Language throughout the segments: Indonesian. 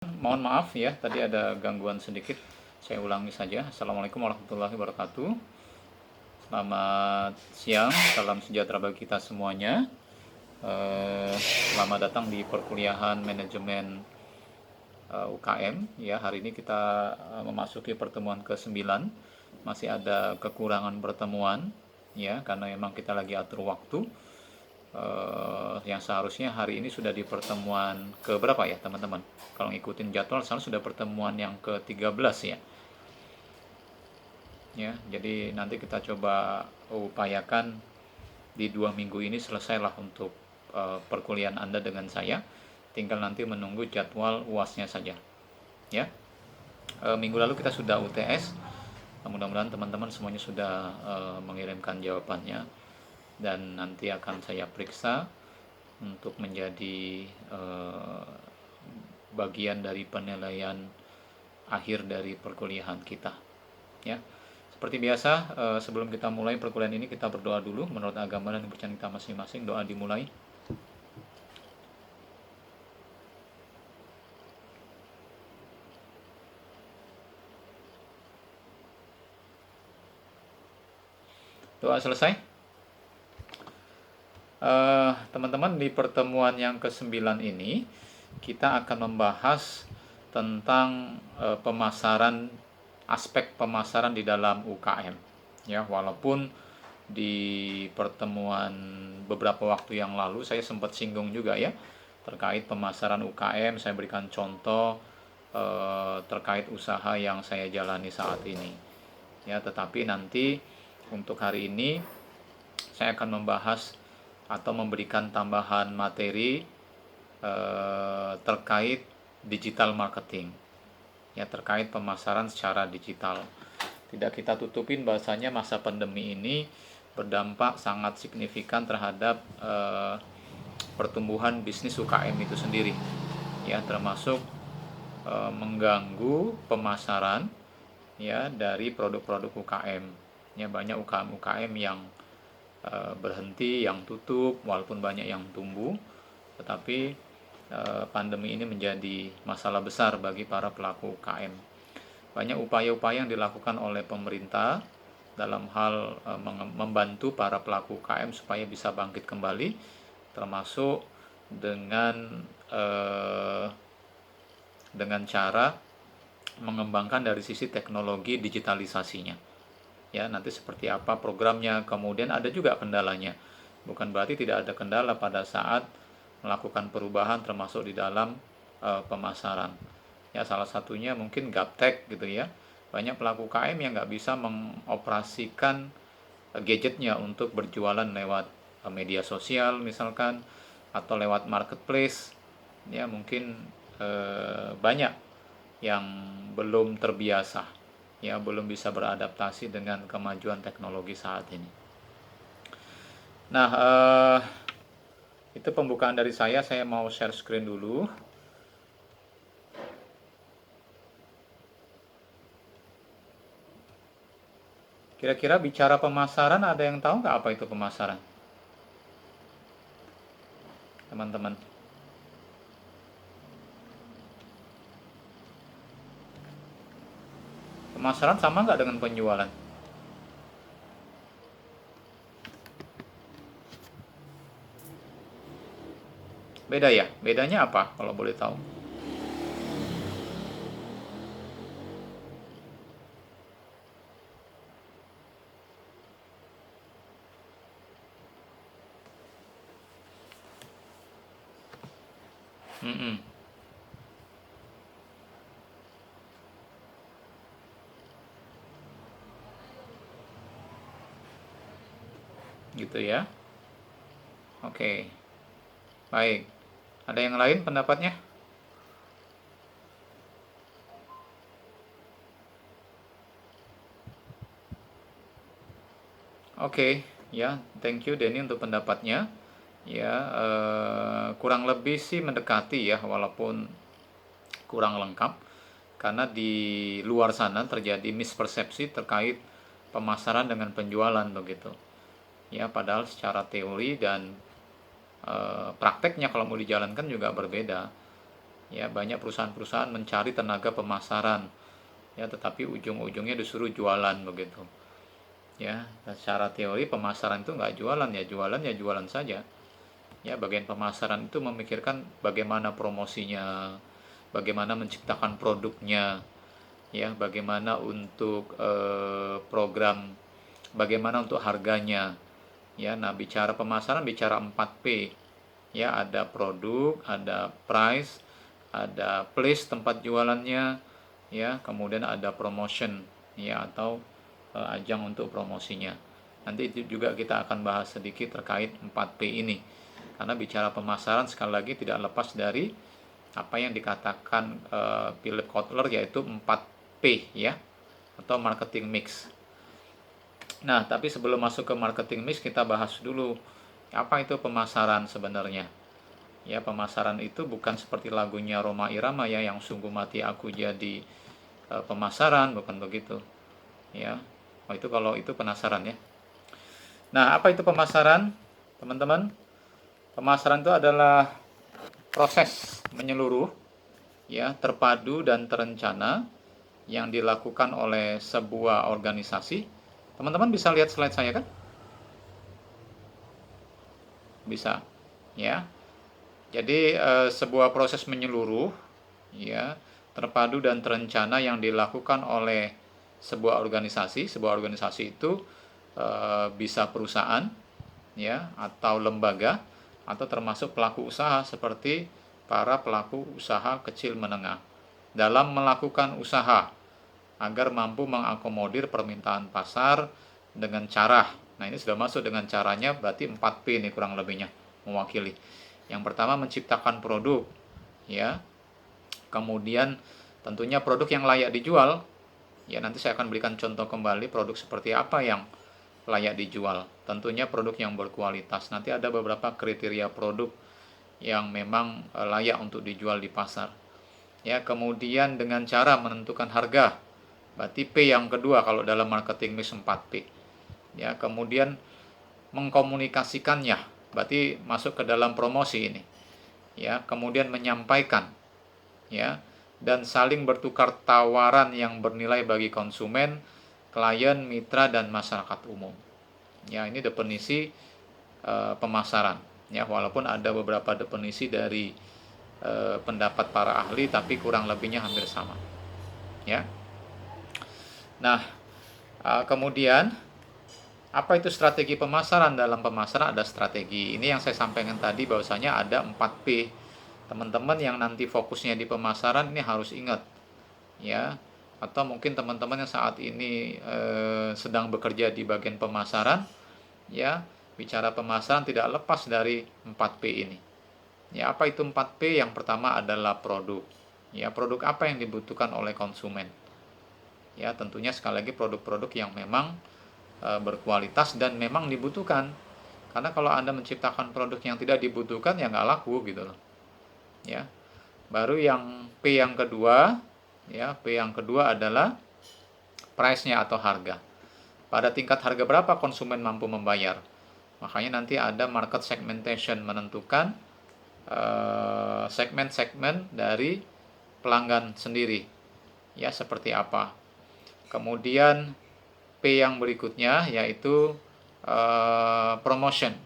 Mohon maaf ya, tadi ada gangguan sedikit. Saya ulangi saja. Assalamualaikum warahmatullahi wabarakatuh. Selamat siang, salam sejahtera bagi kita semuanya. Selamat datang di perkuliahan manajemen UKM. Ya, hari ini kita memasuki pertemuan ke-9. Masih ada kekurangan pertemuan, ya, karena memang kita lagi atur waktu. Yang seharusnya hari ini sudah di pertemuan ke berapa ya teman-teman? Kalau ngikutin jadwal seharusnya sudah pertemuan yang ke-13 ya. Ya, jadi nanti kita coba upayakan di 2 minggu ini selesailah untuk perkuliahan Anda dengan saya. Tinggal nanti menunggu jadwal UASnya saja. Ya, minggu lalu kita sudah UTS. Mudah-mudahan teman-teman semuanya sudah mengirimkan jawabannya dan nanti akan saya periksa untuk menjadi bagian dari penilaian akhir dari perkuliahan kita. Ya, seperti biasa, sebelum kita mulai perkuliahan ini kita berdoa dulu menurut agama dan kepercayaan kita masing-masing. Doa dimulai. Doa selesai. Teman-teman, di pertemuan yang ke-9 ini kita akan membahas tentang pemasaran, aspek pemasaran di dalam UKM. Ya, walaupun di pertemuan beberapa waktu yang lalu saya sempat singgung juga ya terkait pemasaran UKM. Saya berikan contoh terkait usaha yang saya jalani saat ini. Ya, tetapi nanti untuk hari ini saya akan membahas atau memberikan tambahan materi terkait digital marketing, ya, terkait pemasaran secara digital. Tidak kita tutupin bahasanya masa pandemi ini berdampak sangat signifikan terhadap pertumbuhan bisnis UKM itu sendiri, ya, termasuk mengganggu pemasaran, ya, dari produk-produk UKM. Ya, banyak UKM yang berhenti, yang tutup, walaupun banyak yang tumbuh, tetapi pandemi ini menjadi masalah besar bagi para pelaku UKM. Banyak upaya-upaya yang dilakukan oleh pemerintah dalam hal membantu para pelaku UKM supaya bisa bangkit kembali, termasuk dengan cara mengembangkan dari sisi teknologi digitalisasinya. Ya, nanti seperti apa programnya. Kemudian ada juga kendalanya, bukan berarti tidak ada kendala pada saat melakukan perubahan termasuk di dalam pemasaran. Ya, salah satunya mungkin gaptek gitu ya. Banyak pelaku KM yang nggak bisa mengoperasikan gadgetnya untuk berjualan lewat media sosial misalkan, atau lewat marketplace. Ya, mungkin banyak yang belum terbiasa, ya, belum bisa beradaptasi dengan kemajuan teknologi saat ini. Nah, itu pembukaan dari saya. Saya mau share screen dulu. Kira-kira bicara pemasaran, ada yang tahu nggak apa itu pemasaran? Teman-teman. Pemasaran sama nggak dengan penjualan? Beda ya? Bedanya apa kalau boleh tahu? Mm-mm. Gitu ya. Oke. Baik. Ada yang lain pendapatnya? Oke, ya, thank you Denny untuk pendapatnya. Ya, kurang lebih sih mendekati ya, walaupun kurang lengkap, karena di luar sana terjadi mispersepsi terkait pemasaran dengan penjualan begitu. Ya, padahal secara teori dan prakteknya kalau mau dijalankan juga berbeda. Ya, banyak perusahaan-perusahaan mencari tenaga pemasaran, ya, tetapi ujung-ujungnya disuruh jualan begitu. Ya, secara teori pemasaran itu nggak jualan, ya jualan saja. Ya, bagian pemasaran itu memikirkan bagaimana promosinya, bagaimana menciptakan produknya, ya, bagaimana untuk program, bagaimana untuk harganya. Ya, nah bicara pemasaran bicara 4P. Ya, ada produk, ada price, ada place tempat jualannya, ya, kemudian ada promotion, ya, atau ajang untuk promosinya. Nanti itu juga kita akan bahas sedikit terkait 4P ini. Karena bicara pemasaran sekali lagi tidak lepas dari apa yang dikatakan Philip Kotler, yaitu 4P, ya, atau marketing mix. Nah, tapi sebelum masuk ke marketing mix, kita bahas dulu apa itu pemasaran sebenarnya. Ya, pemasaran itu bukan seperti lagunya Rhoma Irama, ya, yang sungguh mati aku jadi pemasaran, bukan begitu. Ya, itu kalau itu penasaran, ya. Nah, apa itu pemasaran, teman-teman? Pemasaran itu adalah proses menyeluruh, ya, terpadu dan terencana yang dilakukan oleh sebuah organisasi. Teman-teman bisa lihat slide saya kan? Bisa, ya. Jadi sebuah proses menyeluruh, ya, terpadu dan terencana yang dilakukan oleh sebuah organisasi. Sebuah organisasi itu bisa perusahaan, ya, atau lembaga, atau termasuk pelaku usaha seperti para pelaku usaha kecil menengah dalam melakukan usaha agar mampu mengakomodir permintaan pasar dengan cara. Nah, ini sudah masuk dengan caranya, berarti 4P ini kurang lebihnya mewakili. Yang pertama menciptakan produk, ya. Kemudian tentunya produk yang layak dijual. Ya, nanti saya akan berikan contoh kembali produk seperti apa yang layak dijual. Tentunya produk yang berkualitas. Nanti ada beberapa kriteria produk yang memang layak untuk dijual di pasar. Ya, kemudian dengan cara menentukan harga. Berarti P yang kedua kalau dalam marketing mix 4P. Ya, kemudian mengkomunikasikannya. Berarti masuk ke dalam promosi ini. Ya, kemudian menyampaikan, ya, dan saling bertukar tawaran yang bernilai bagi konsumen, klien, mitra, dan masyarakat umum. Ya, ini definisi pemasaran. Ya, walaupun ada beberapa definisi dari pendapat para ahli, tapi kurang lebihnya hampir sama. Ya. Nah, kemudian apa itu strategi pemasaran? Dalam pemasaran ada strategi. Ini yang saya sampaikan tadi bahwasanya ada 4P. Teman-teman yang nanti fokusnya di pemasaran ini harus ingat, ya. Atau mungkin teman-teman yang saat ini sedang bekerja di bagian pemasaran, ya, bicara pemasaran tidak lepas dari 4P ini. Ya, apa itu 4P? Yang pertama adalah produk. Ya, produk apa yang dibutuhkan oleh konsumen? Ya, tentunya sekali lagi produk-produk yang memang berkualitas dan memang dibutuhkan. Karena kalau Anda menciptakan produk yang tidak dibutuhkan, ya nggak laku gitu loh. Ya. Baru yang P yang kedua, ya, P yang kedua adalah price-nya atau harga. Pada tingkat harga berapa konsumen mampu membayar? Makanya nanti ada market segmentation, menentukan segmen-segmen dari pelanggan sendiri. Ya, seperti apa. Kemudian P yang berikutnya yaitu promotion.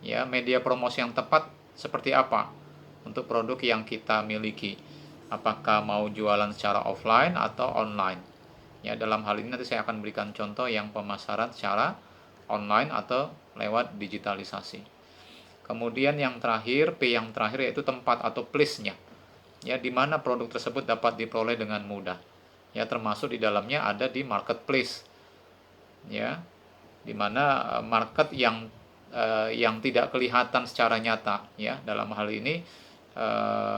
Ya, media promosi yang tepat seperti apa untuk produk yang kita miliki. Apakah mau jualan secara offline atau online? Ya, dalam hal ini nanti saya akan berikan contoh yang pemasaran secara online atau lewat digitalisasi. Kemudian yang terakhir, P yang terakhir yaitu tempat atau place-nya. Ya, di mana produk tersebut dapat diperoleh dengan mudah. Ya, termasuk di dalamnya ada di marketplace. Ya, di mana market yang tidak kelihatan secara nyata, ya. Dalam hal ini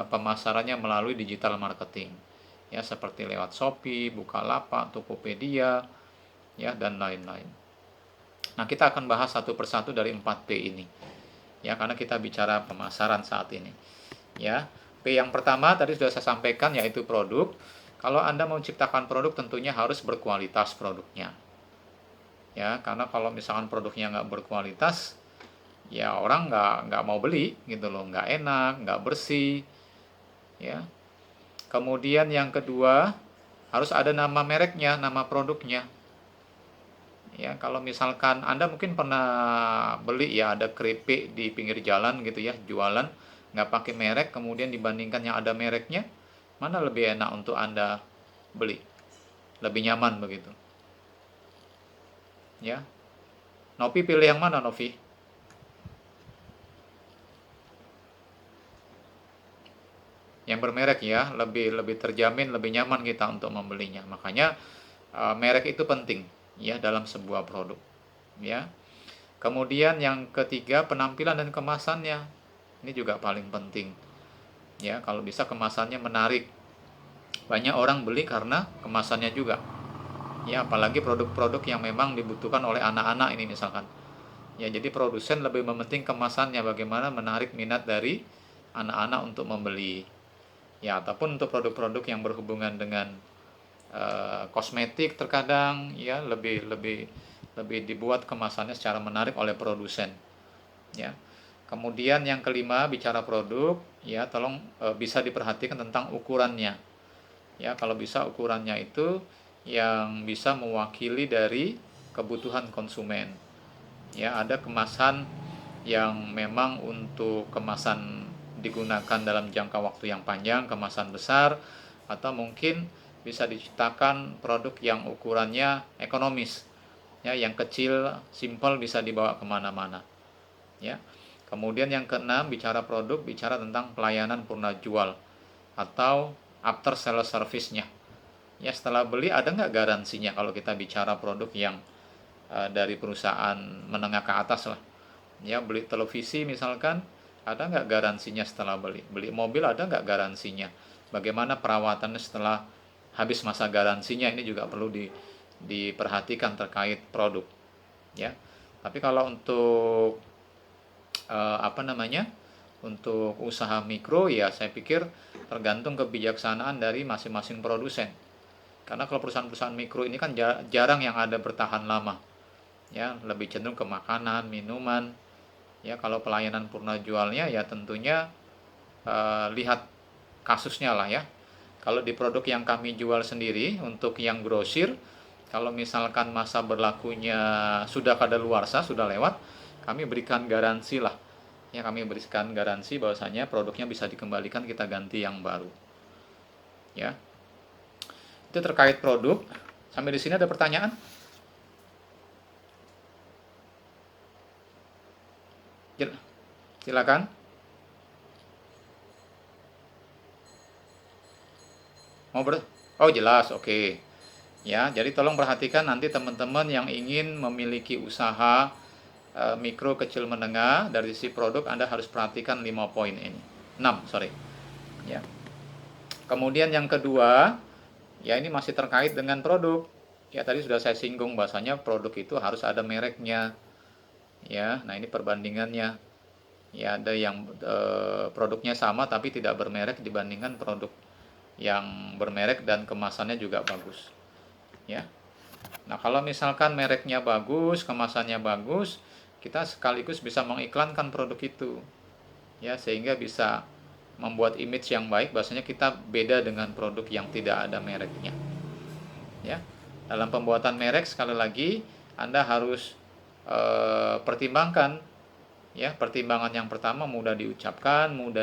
pemasarannya melalui digital marketing. Ya, seperti lewat Shopee, Bukalapak, Tokopedia, ya, dan lain-lain. Nah, kita akan bahas satu persatu dari 4P ini. Ya, karena kita bicara pemasaran saat ini. Ya, P yang pertama tadi sudah saya sampaikan yaitu produk. Kalau Anda mau menciptakan produk tentunya harus berkualitas produknya. Ya, karena kalau misalkan produknya nggak berkualitas, ya orang nggak mau beli gitu loh, nggak enak, nggak bersih, ya. Kemudian yang kedua, harus ada nama mereknya, nama produknya. Ya, kalau misalkan Anda mungkin pernah beli ya, ada keripik di pinggir jalan gitu ya, jualan nggak pakai merek, kemudian dibandingkan yang ada mereknya, mana lebih enak untuk Anda beli? Lebih nyaman begitu. Ya. Novi pilih yang mana, Novi? Yang bermerek ya, lebih lebih terjamin, lebih nyaman kita untuk membelinya. Makanya merek itu penting ya dalam sebuah produk. Ya. Kemudian yang ketiga, penampilan dan kemasannya. Ini juga paling penting. Ya, kalau bisa kemasannya menarik. Banyak orang beli karena kemasannya juga. Ya, apalagi produk-produk yang memang dibutuhkan oleh anak-anak ini misalkan. Ya, jadi produsen lebih mementing kemasannya, bagaimana menarik minat dari anak-anak untuk membeli. Ya, ataupun untuk produk-produk yang berhubungan dengan kosmetik terkadang ya lebih lebih lebih dibuat kemasannya secara menarik oleh produsen. Ya. Kemudian yang kelima, bicara produk, ya tolong bisa diperhatikan tentang ukurannya. Ya, kalau bisa ukurannya itu yang bisa mewakili dari kebutuhan konsumen. Ya, ada kemasan yang memang untuk kemasan digunakan dalam jangka waktu yang panjang, kemasan besar, atau mungkin bisa diciptakan produk yang ukurannya ekonomis, ya, yang kecil, simple, bisa dibawa kemana-mana. Ya. Kemudian yang keenam, bicara produk, bicara tentang pelayanan purna jual atau after sales service-nya. Ya, setelah beli ada nggak garansinya kalau kita bicara produk yang dari perusahaan menengah ke atas lah. Ya, beli televisi misalkan, ada nggak garansinya setelah beli? Beli mobil ada nggak garansinya? Bagaimana perawatannya setelah habis masa garansinya? Ini juga perlu diperhatikan terkait produk. Ya, tapi kalau untuk apa namanya, untuk usaha mikro ya saya pikir tergantung kebijaksanaan dari masing-masing produsen. Karena kalau perusahaan-perusahaan mikro ini kan jarang yang ada bertahan lama. Ya, lebih cenderung ke makanan, minuman. Ya, kalau pelayanan purna jualnya ya tentunya lihat kasusnya lah ya. Kalau di produk yang kami jual sendiri untuk yang grosir, kalau misalkan masa berlakunya sudah kadaluarsa, sudah lewat, kami berikan garansi lah. Ya, kami berikan garansi bahwasanya produknya bisa dikembalikan, kita ganti yang baru. Ya. Itu terkait produk. Sampai di sini ada pertanyaan? Silakan. Oh, jelas, oke. Ya, jadi tolong perhatikan nanti teman-teman yang ingin memiliki usaha mikro kecil menengah, dari sisi produk Anda harus perhatikan 5 poin ini. 6, sorry. Ya. Kemudian yang kedua, ya ini masih terkait dengan produk. Ya, tadi sudah saya singgung bahasanya produk itu harus ada mereknya. Ya, nah ini perbandingannya. Ya, ada yang produknya sama tapi tidak bermerek dibandingkan produk yang bermerek dan kemasannya juga bagus. Ya. Nah, kalau misalkan mereknya bagus, kemasannya bagus, kita sekaligus bisa mengiklankan produk itu. Ya, sehingga bisa membuat image yang baik, bahwasanya kita beda dengan produk yang tidak ada mereknya. Ya. Dalam pembuatan merek sekali lagi Anda harus pertimbangkan ya, pertimbangan yang pertama mudah diucapkan, mudah